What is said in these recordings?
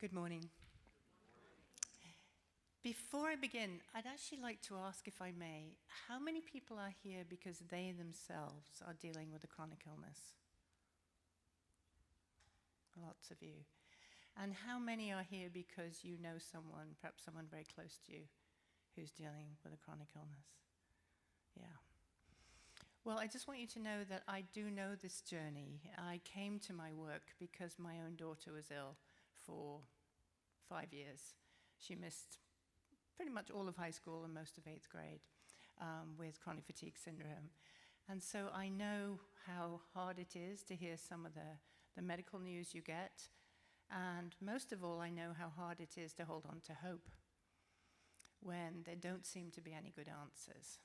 Good morning. Before I begin, I'd actually like to ask, if I may, how many people are here because they themselves are dealing with a chronic illness? Lots of you. And how many are here because you know someone, perhaps someone very close to you, who's dealing with a chronic illness? Yeah. Well, I just want you to know that I do know this journey. I came to my work because my own daughter was ill for 5 years. She missed pretty much all of high school and most of 8th grade with chronic fatigue syndrome. And so I know how hard it is to hear some of the medical news you get. And most of all, I know how hard it is to hold on to hope when there don't seem to be any good answers.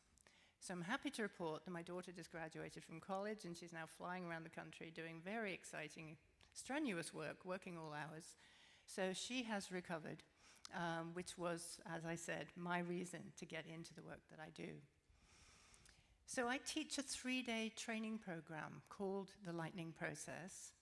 So I'm happy to report that my daughter just graduated from college and she's now flying around the country doing very exciting, strenuous work, working all hours. So she has recovered, which was, as I said, my reason to get into the work that I do. So I teach a 3-day training program called the Lightning Process,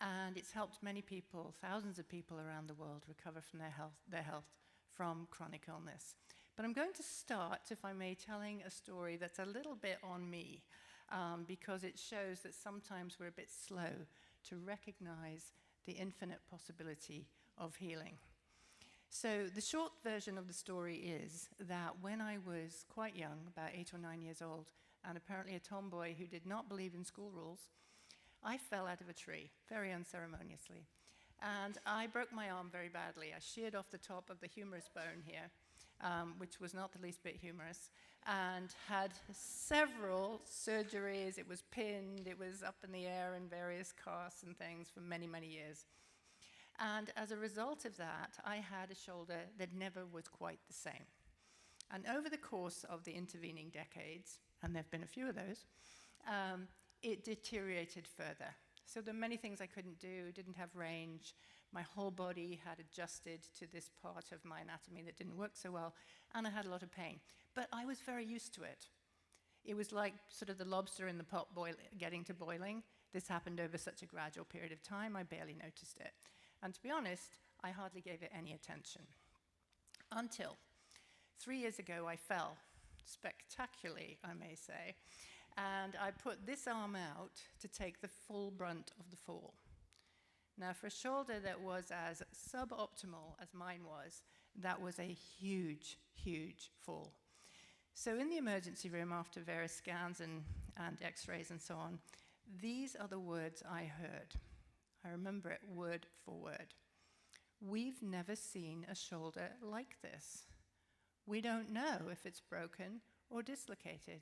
and it's helped many people, thousands of people around the world, recover from their health from chronic illness. But I'm going to start, if I may, telling a story that's a little bit on me, because it shows that sometimes we're a bit slow to recognize the infinite possibility of healing. So the short version of the story is that when I was quite young, about 8 or 9 years old, and apparently a tomboy who did not believe in school rules, I fell out of a tree, very unceremoniously. And I broke my arm very badly. I sheared off the top of the humerus bone here, which was not the least bit humorous, and had several surgeries. It was pinned, it was up in the air in various casts and things for many, many years. And as a result of that, I had a shoulder that never was quite the same. And over the course of the intervening decades, and there have been a few of those, it deteriorated further. So there were many things I couldn't do, didn't have range. My whole body had adjusted to this part of my anatomy that didn't work so well, and I had a lot of pain. But I was very used to it. It was like sort of the lobster in the pot getting to boiling. This happened over such a gradual period of time, I barely noticed it. And to be honest, I hardly gave it any attention. Until 3 years ago, I fell, spectacularly, I may say, and I put this arm out to take the full brunt of the fall. Now, for a shoulder that was as suboptimal as mine was, that was a huge, huge fall. So in the emergency room, after various scans and x-rays and so on, these are the words I heard. I remember it word for word. "We've never seen a shoulder like this. We don't know if it's broken or dislocated,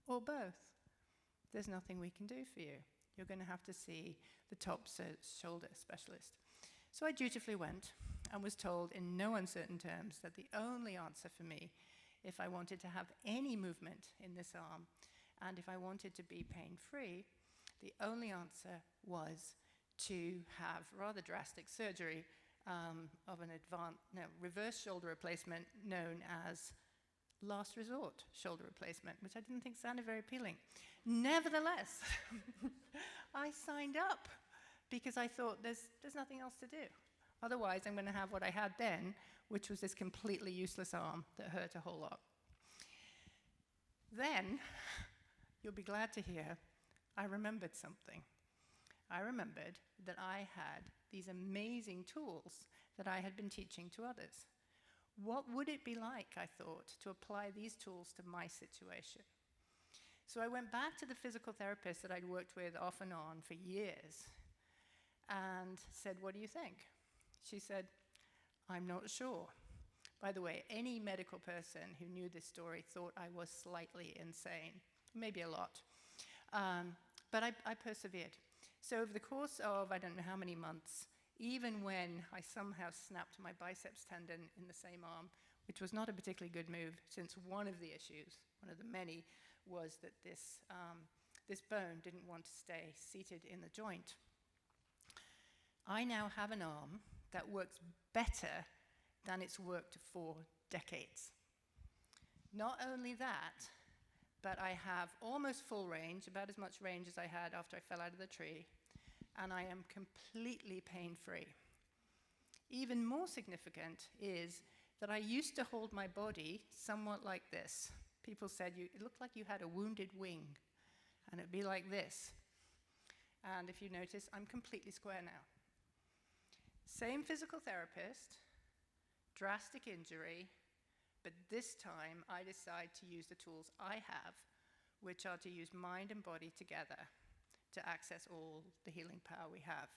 or both. There's nothing we can do for you. You're going to have to see the top shoulder specialist." So I dutifully went and was told in no uncertain terms that the only answer for me, if I wanted to have any movement in this arm, and if I wanted to be pain-free, the only answer was to have rather drastic surgery of an reverse shoulder replacement known as last resort shoulder replacement, which I didn't think sounded very appealing. Nevertheless, I signed up because I thought there's nothing else to do. Otherwise, I'm going to have what I had then, which was this completely useless arm that hurt a whole lot. Then, you'll be glad to hear, I remembered something. I remembered that I had these amazing tools that I had been teaching to others. What would it be like, I thought, to apply these tools to my situation? So I went back to the physical therapist that I'd worked with off and on for years and said, "What do you think?" She said, "I'm not sure." By the way, any medical person who knew this story thought I was slightly insane, maybe a lot. But I persevered. So over the course of, I don't know how many months, even when I somehow snapped my biceps tendon in the same arm, which was not a particularly good move, since one of the issues, one of the many, was that this bone didn't want to stay seated in the joint. I now have an arm that works better than it's worked for decades. Not only that, but I have almost full range, about as much range as I had after I fell out of the tree, and I am completely pain-free. Even more significant is that I used to hold my body somewhat like this. People said it looked like you had a wounded wing, and it'd be like this. And if you notice, I'm completely square now. Same physical therapist, drastic injury, but this time I decide to use the tools I have, which are to use mind and body together to access all the healing power we have.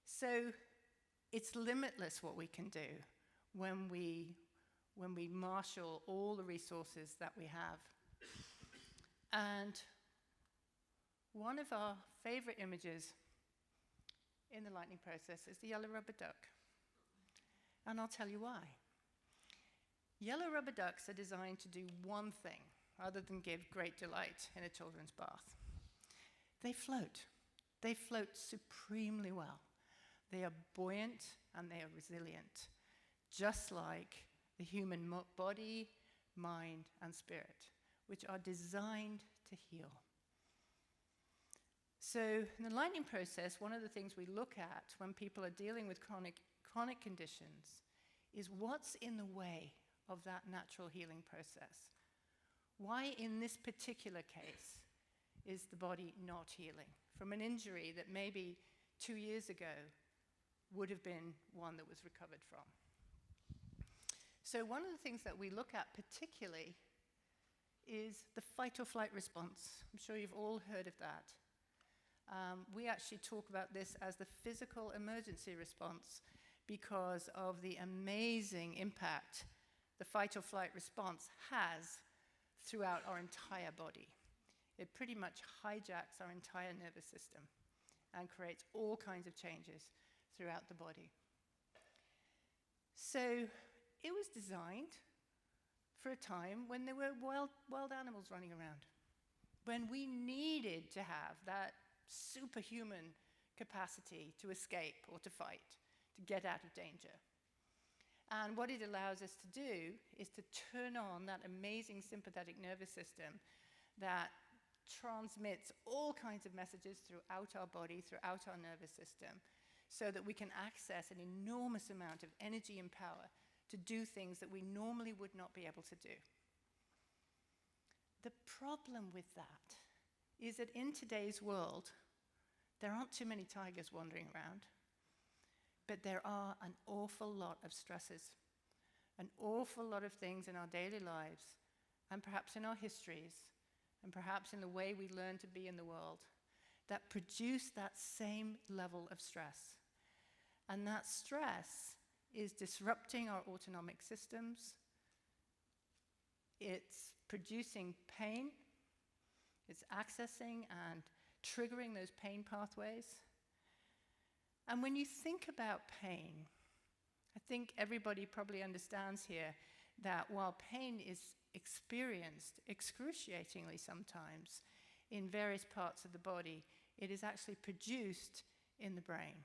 So it's limitless what we can do when we marshal all the resources that we have. And one of our favorite images in the lightning process is the yellow rubber duck. And I'll tell you why. Yellow rubber ducks are designed to do one thing, other than give great delight in a children's bath. They float. They float supremely well. They are buoyant and they are resilient, just like the human body, mind, and spirit, which are designed to heal. So in the lightning process, one of the things we look at when people are dealing with chronic conditions is what's in the way of that natural healing process. Why in this particular case is the body not healing from an injury that maybe 2 years ago would have been one that was recovered from? So one of the things that we look at particularly is the fight or flight response. I'm sure you've all heard of that. We actually talk about this as the physical emergency response because of the amazing impact the fight or flight response has throughout our entire body. It pretty much hijacks our entire nervous system and creates all kinds of changes throughout the body. So it was designed for a time when there were wild animals running around, when we needed to have that superhuman capacity to escape or to fight, to get out of danger. And what it allows us to do is to turn on that amazing sympathetic nervous system that transmits all kinds of messages throughout our body, throughout our nervous system, so that we can access an enormous amount of energy and power to do things that we normally would not be able to do. The problem with that is that in today's world, there aren't too many tigers wandering around, but there are an awful lot of stresses, an awful lot of things in our daily lives, and perhaps in our histories, and perhaps in the way we learn to be in the world, that produce that same level of stress. And that stress is disrupting our autonomic systems. It's producing pain. It's accessing and triggering those pain pathways. And when you think about pain, I think everybody probably understands here that while pain is experienced excruciatingly sometimes in various parts of the body, it is actually produced in the brain.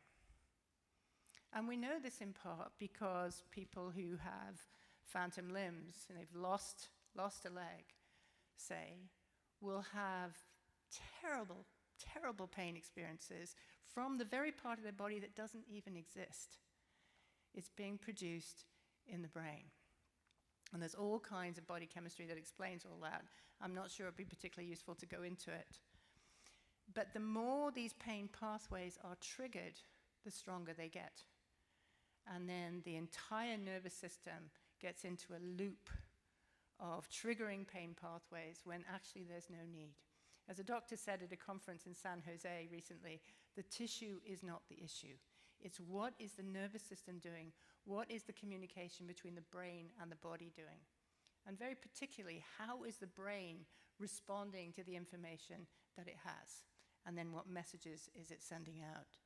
And we know this in part because people who have phantom limbs and they've lost a leg, say, will have terrible, terrible pain experiences from the very part of their body that doesn't even exist. It's being produced in the brain. And there's all kinds of body chemistry that explains all that. I'm not sure it'd be particularly useful to go into it. But the more these pain pathways are triggered, the stronger they get. And then the entire nervous system gets into a loop of triggering pain pathways when actually there's no need. As a doctor said at a conference in San Jose recently, the tissue is not the issue. It's what is the nervous system doing? What is the communication between the brain and the body doing? And very particularly, how is the brain responding to the information that it has? And then what messages is it sending out?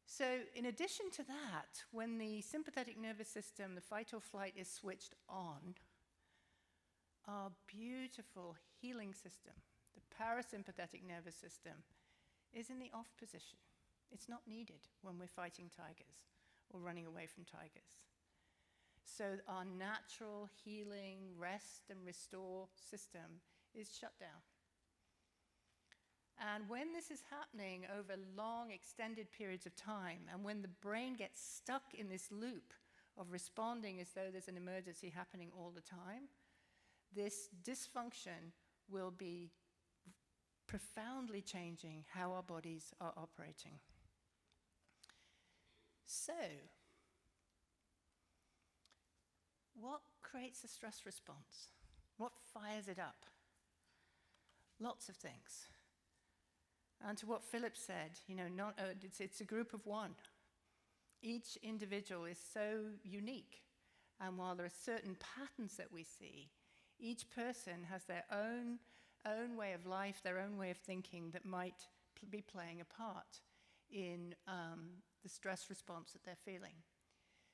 So in addition to that, when the sympathetic nervous system, the fight or flight, is switched on, our beautiful healing system, the parasympathetic nervous system, is in the off position. It's not needed when we're fighting tigers or running away from tigers. So our natural healing, rest and restore system is shut down. And when this is happening over long, extended periods of time, and when the brain gets stuck in this loop of responding as though there's an emergency happening all the time, this dysfunction will be profoundly changing how our bodies are operating. So, what creates a stress response? What fires it up? Lots of things. And to what Philip said, it's a group of one. Each individual is so unique. And while there are certain patterns that we see, each person has their own way of life, their own way of thinking that might be playing a part in the stress response that they're feeling.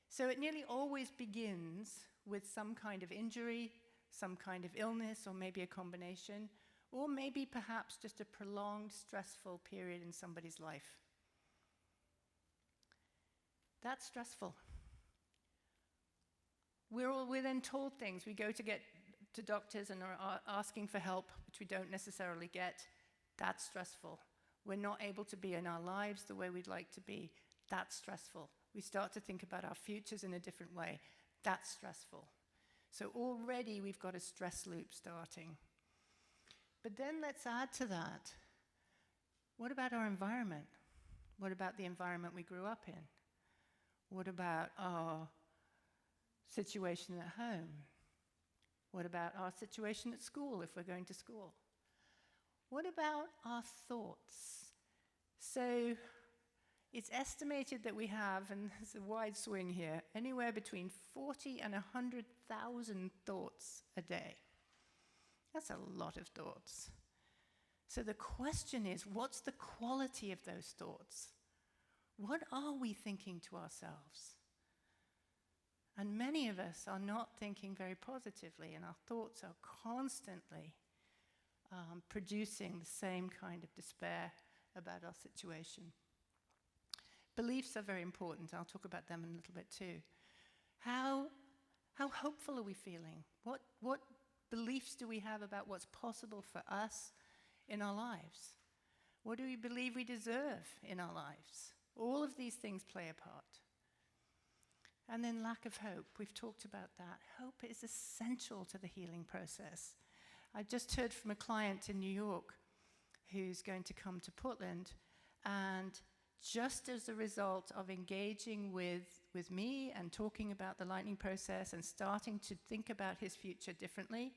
So it nearly always begins with some kind of injury, some kind of illness, or maybe a combination, or maybe perhaps just a prolonged stressful period in somebody's life. That's stressful. We're then told things. We go to doctors and are asking for help, which we don't necessarily get. That's stressful. We're not able to be in our lives the way we'd like to be. That's stressful. We start to think about our futures in a different way. That's stressful. So already we've got a stress loop starting. But then let's add to that. What about our environment? What about the environment we grew up in? What about our situation at home? What about our situation at school, if we're going to school? What about our thoughts? So it's estimated that we have, and there's a wide swing here, anywhere between 40 and 100,000 thoughts a day. That's a lot of thoughts. So the question is, what's the quality of those thoughts? What are we thinking to ourselves? And many of us are not thinking very positively, and our thoughts are constantly producing the same kind of despair about our situation. Beliefs are very important. I'll talk about them in a little bit too. How hopeful are we feeling? What beliefs do we have about what's possible for us in our lives? What do we believe we deserve in our lives? All of these things play a part. And then lack of hope. We've talked about that. Hope is essential to the healing process. I just heard from a client in New York who's going to come to Portland, and just as a result of engaging with me and talking about the lightning process and starting to think about his future differently,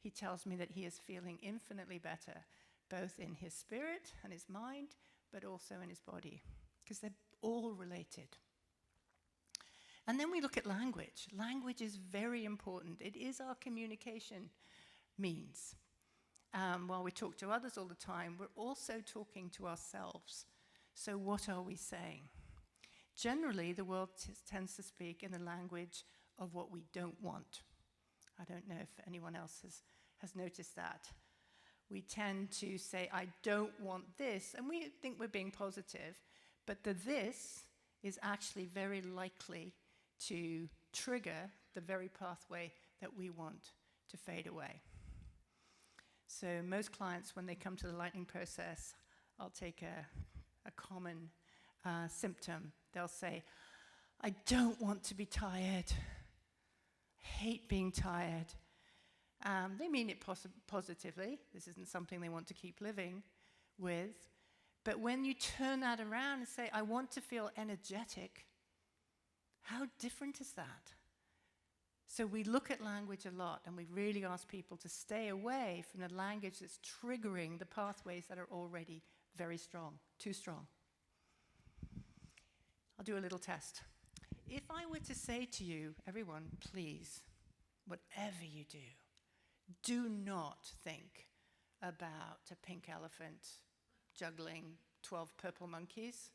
he tells me that he is feeling infinitely better, both in his spirit and his mind, but also in his body, because they're all related. And then we look at language. Language is very important. It is our communication means. While we talk to others all the time, we're also talking to ourselves. So what are we saying? Generally, the world tends to speak in the language of what we don't want. I don't know if anyone else has noticed that. We tend to say, I don't want this, and we think we're being positive, but the this is actually very likely to trigger the very pathway that we want to fade away. So most clients, when they come to the lightning process, I'll take a common symptom. They'll say, I don't want to be tired. Hate being tired. They mean it positively. This isn't something they want to keep living with. But when you turn that around and say, I want to feel energetic, how different is that? So we look at language a lot, and we really ask people to stay away from the language that's triggering the pathways that are already very strong, too strong. I'll do a little test. If I were to say to you, everyone, please, whatever you do not think about a pink elephant juggling 12 purple monkeys.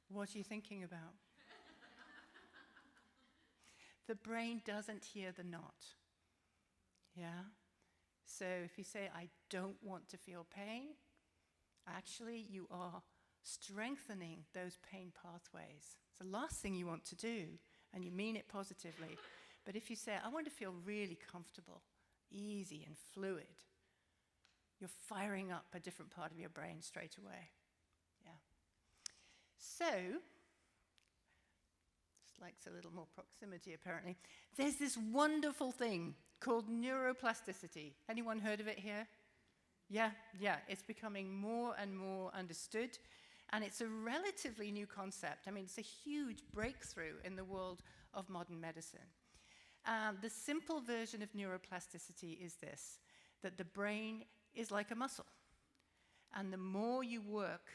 What are you thinking about? The brain doesn't hear the not. Yeah? So if you say, I don't want to feel pain, actually you are strengthening those pain pathways. It's the last thing you want to do, and you mean it positively. But if you say, I want to feel really comfortable, easy and fluid, You're firing up a different part of your brain straight away. Yeah. So, just likes a little more proximity apparently. There's this wonderful thing called neuroplasticity. Anyone heard of it here? Yeah, it's becoming more and more understood, and it's a relatively new concept. I mean, it's a huge breakthrough in the world of modern medicine. The simple version of neuroplasticity is this, that the brain is like a muscle, and the more you work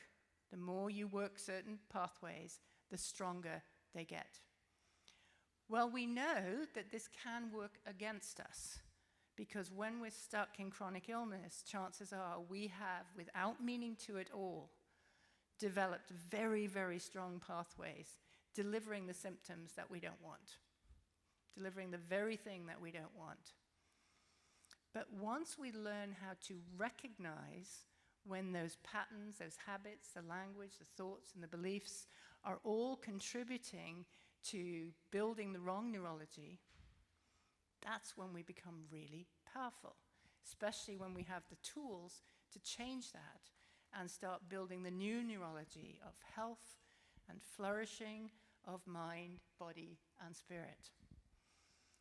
certain pathways, the stronger they get. Well, we know that this can work against us, because when we're stuck in chronic illness, chances are we have, without meaning to at all, developed very, very strong pathways, delivering the symptoms that we don't want, delivering the very thing that we don't want. But once we learn how to recognize when those patterns, those habits, the language, the thoughts, and the beliefs are all contributing to building the wrong neurology, that's when we become really powerful, especially when we have the tools to change that and start building the new neurology of health and flourishing of mind, body, and spirit.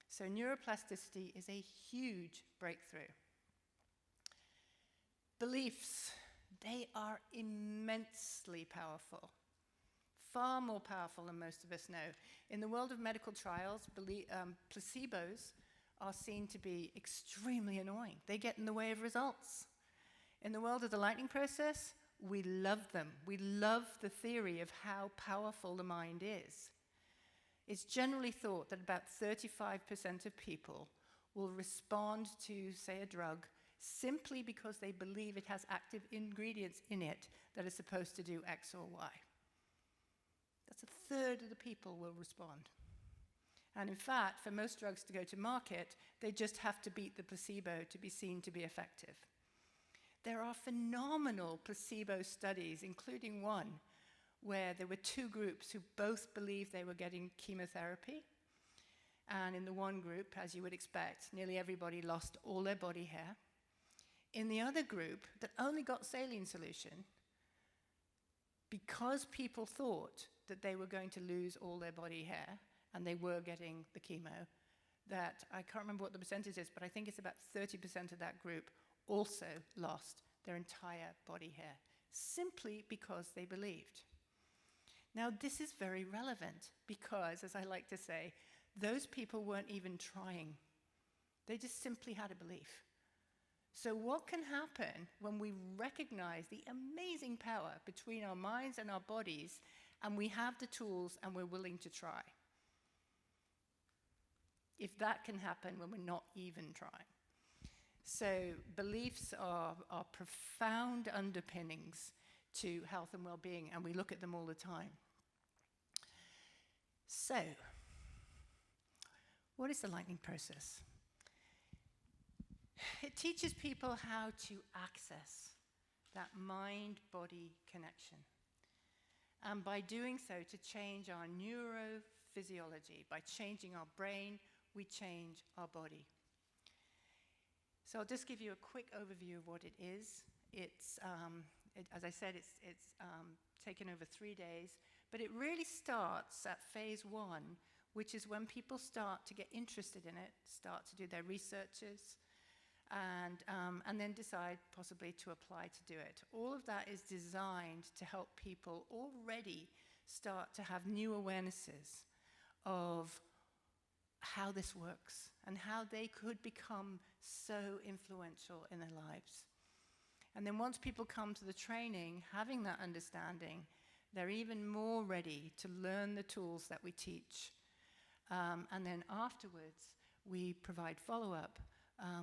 So neuroplasticity is a huge breakthrough. Beliefs, they are immensely powerful, far more powerful than most of us know. In the world of medical trials, placebos are seen to be extremely annoying. They get in the way of results. In the world of the lightning process, we love them. We love the theory of how powerful the mind is. It's generally thought that about 35% of people will respond to, say, a drug simply because they believe it has active ingredients in it that are supposed to do X or Y. That's a third of the people will respond. And in fact, for most drugs to go to market, they just have to beat the placebo to be seen to be effective. There are phenomenal placebo studies, including one where there were two groups who both believed they were getting chemotherapy. And in the one group, as you would expect, nearly everybody lost all their body hair. In the other group that only got saline solution, because people thought that they were going to lose all their body hair, and they were getting the chemo, that I can't remember what the percentage is, but I think it's about 30% of that group also lost their entire body hair, simply because they believed. Now, this is very relevant because, as I like to say, those people weren't even trying. They just simply had a belief. So what can happen when we recognize the amazing power between our minds and our bodies, and we have the tools and we're willing to try? If that can happen when we're not even trying. So beliefs are profound underpinnings to health and well-being, and we look at them all the time. So, what is the lightning process? It teaches people how to access that mind-body connection. And by doing so, to change our neurophysiology. By changing our brain, we change our body. So I'll just give you a quick overview of what it is. As I said, it's taken over 3 days, but it really starts at phase 1, which is when people start to get interested in it, start to do their researches, and then decide possibly to apply to do it. All of that is designed to help people already start to have new awarenesses of how this works and how they could become so influential in their lives. And then once people come to the training, having that understanding, they're even more ready to learn the tools that we teach. And then afterwards, we provide follow-up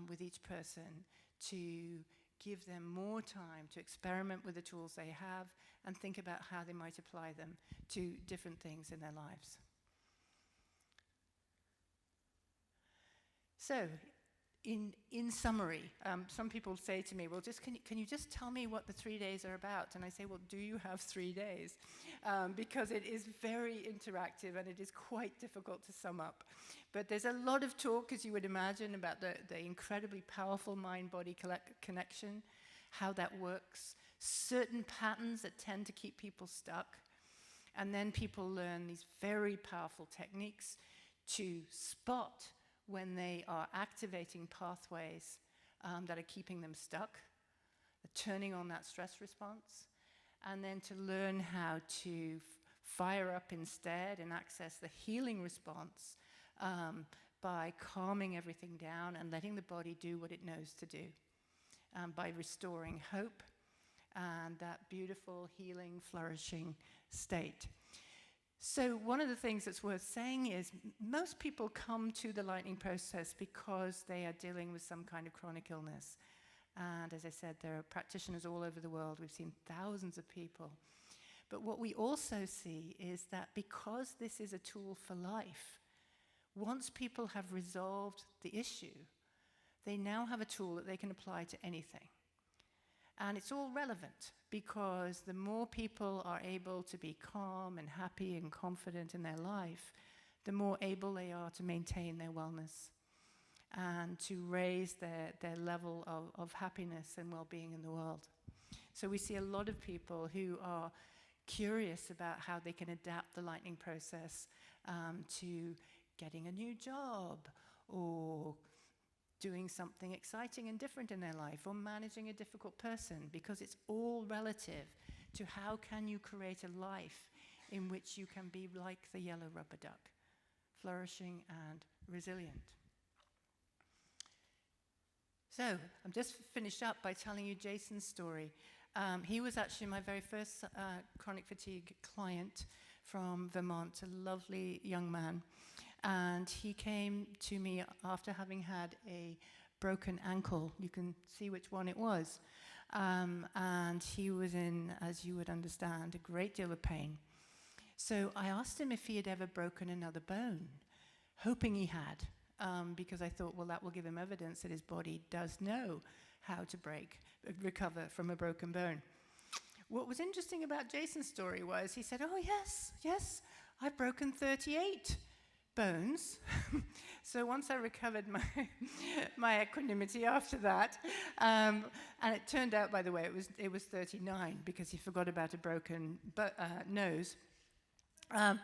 with each person to give them more time to experiment with the tools they have and think about how they might apply them to different things in their lives. So, in summary, some people say to me, well, can you just tell me what the 3 days are about? And I say, well, do you have 3 days? Because it is very interactive and it is quite difficult to sum up. But there's a lot of talk, as you would imagine, about the incredibly powerful mind-body connection. how that works, certain patterns that tend to keep people stuck. And then people learn these very powerful techniques to spot when they are activating pathways that are keeping them stuck, turning on that stress response, and then to learn how to fire up instead and access the healing response by calming everything down and letting the body do what it knows to do, by restoring hope and that beautiful, healing, flourishing state. So one of the things that's worth saying is most people come to the lightning process because they are dealing with some kind of chronic illness. And as I said, there are practitioners all over the world. We've seen thousands of people. But what we also see is that because this is a tool for life, once people have resolved the issue, they now have a tool that they can apply to anything. And it's all relevant because the more people are able to be calm and happy and confident in their life, the more able they are to maintain their wellness and to raise their level of happiness and well-being in the world. So we see a lot of people who are curious about how they can adapt the lightning process to getting a new job, or doing something exciting and different in their life, or managing a difficult person, because it's all relative to how can you create a life in which you can be like the yellow rubber duck, flourishing and resilient. So I'm just finished up by telling you Jason's story. He was actually my very first chronic fatigue client from Vermont, a lovely young man. And he came to me after having had a broken ankle. You can see which one it was. And he was in, as you would understand, a great deal of pain. So I asked him if he had ever broken another bone, hoping he had, because I thought, well, that will give him evidence that his body does know how to recover from a broken bone. What was interesting about Jason's story was he said, oh, yes, I've broken 38 bones. So once I recovered my equanimity after that, and it turned out, by the way, it was 39 because he forgot about a broken nose. I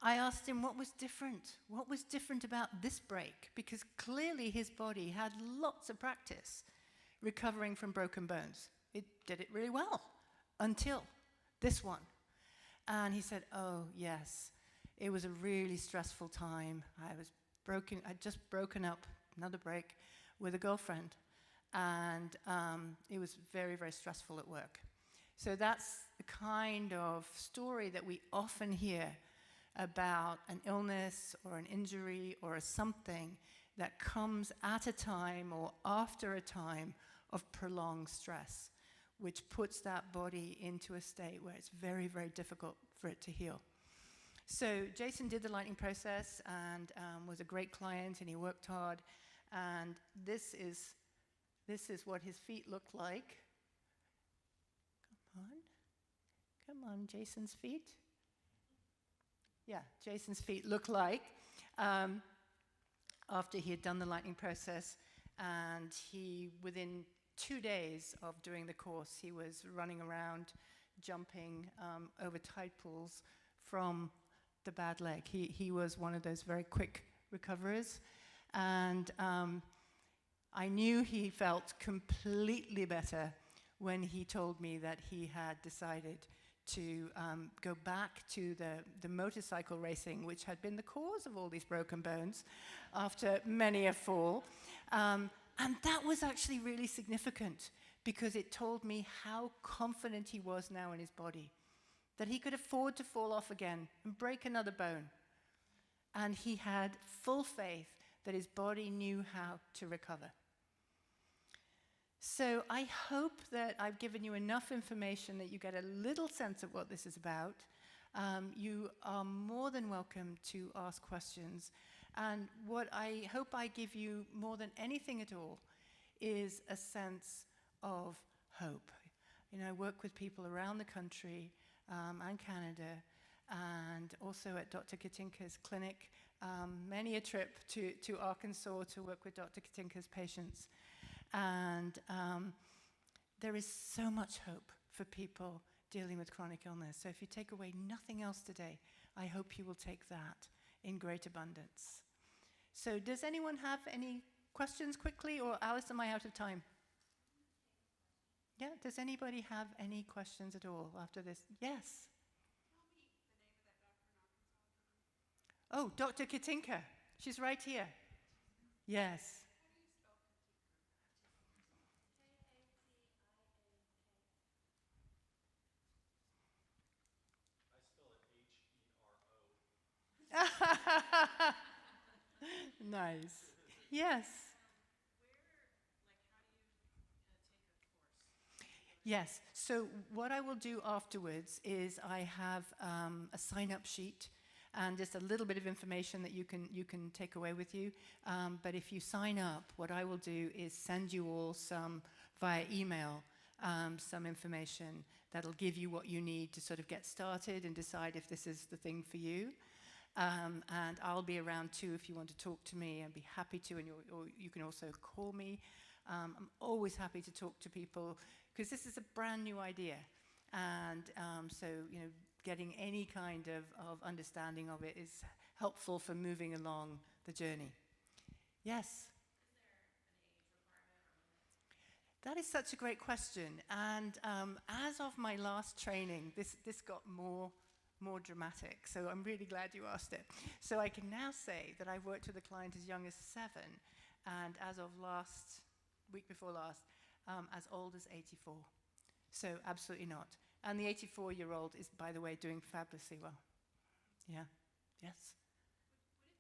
asked him what was different. What was different about this break? Because clearly his body had lots of practice recovering from broken bones. It did it really well until this one. And he said, oh, yes. It was a really stressful time. I'd just broken up, another break, with a girlfriend. And it was very, very stressful at work. So that's the kind of story that we often hear about an illness or an injury or a something that comes at a time or after a time of prolonged stress, which puts that body into a state where it's very, very difficult for it to heal. So Jason did the lightning process and was a great client, and he worked hard. And this is what his feet look like. Come on, Jason's feet. Yeah, Jason's feet look like after he had done the lightning process. And within 2 days of doing the course, he was running around, jumping over tide pools from the bad leg. He was one of those very quick recoverers. And I knew he felt completely better when he told me that he had decided to go back to the motorcycle racing, which had been the cause of all these broken bones after many a fall. And that was actually really significant because it told me how confident he was now in his body, that he could afford to fall off again and break another bone. And he had full faith that his body knew how to recover. So I hope that I've given you enough information that you get a little sense of what this is about. You are more than welcome to ask questions. And what I hope I give you more than anything at all is a sense of hope. You know, I work with people around the country and Canada, and also at Dr. Katinka's clinic, many a trip to Arkansas to work with Dr. Katinka's patients. And There is so much hope for people dealing with chronic illness. So if you take away nothing else today, I hope you will take that in great abundance. So does anyone have any questions quickly, or Alice, am I out of time? Yeah, does anybody have any questions at all after this? Yes. Oh, Dr. Katinka. She's right here. Yes. Nice. Yes. Yes. So what I will do afterwards is I have a sign-up sheet and just a little bit of information that you can take away with you. But if you sign up, what I will do is send you all some via email some information that'll give you what you need to sort of get started and decide if this is the thing for you. And I'll be around too if you want to talk to me. I'd be happy to, and you can also call me. I'm always happy to talk to people because this is a brand new idea. And so, you know, getting any kind of understanding of it is helpful for moving along the journey. Yes? That is such a great question. And as of my last training, this got more dramatic. So I'm really glad you asked it. So I can now say that I've worked with a client as young as 7, and as of week before last, as old as 84. So absolutely not. And the 84-year-old is, by the way, doing fabulously well. Yeah. Yes.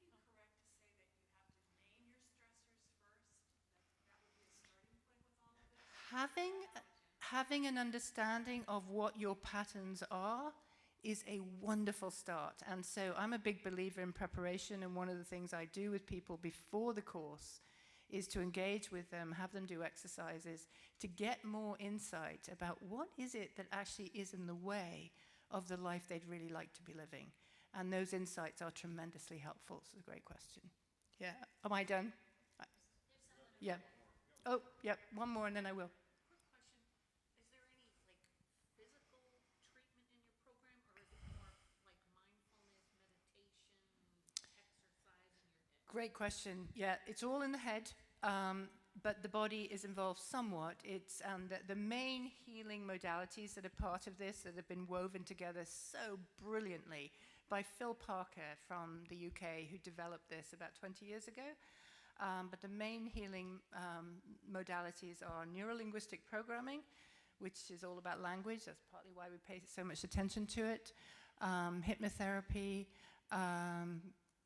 Would it be correct to say that you have to name your stressors first? That would be a starting point with all of this? Having an understanding of what your patterns are is a wonderful start. And so I'm a big believer in preparation, and one of the things I do with people before the course is to engage with them, have them do exercises to get more insight about what is it that actually is in the way of the life they'd really like to be living. And those insights are tremendously helpful. It's a great question. Yeah. Am I done? Yeah. Oh, yeah. One more and then I will. Quick question. Is there any physical treatment in your program, or is it more like mindfulness, meditation, exercise in your head? Great question. Yeah, it's all in the head, but the body is involved somewhat. It's the main healing modalities that are part of this that have been woven together so brilliantly by Phil Parker from the UK, who developed this about 20 years ago. But the main healing modalities are neurolinguistic programming, which is all about language. That's partly why we pay so much attention to it. Hypnotherapy,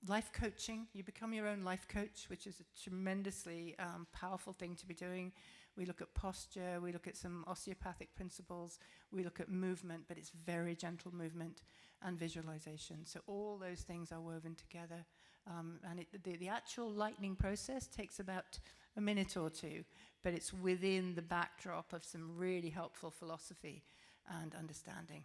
life coaching. You become your own life coach, which is a tremendously powerful thing to be doing. We look at posture, we look at some osteopathic principles, we look at movement, but it's very gentle movement, and visualization. So all those things are woven together. And the actual lightning process takes about a minute or two, but it's within the backdrop of some really helpful philosophy and understanding.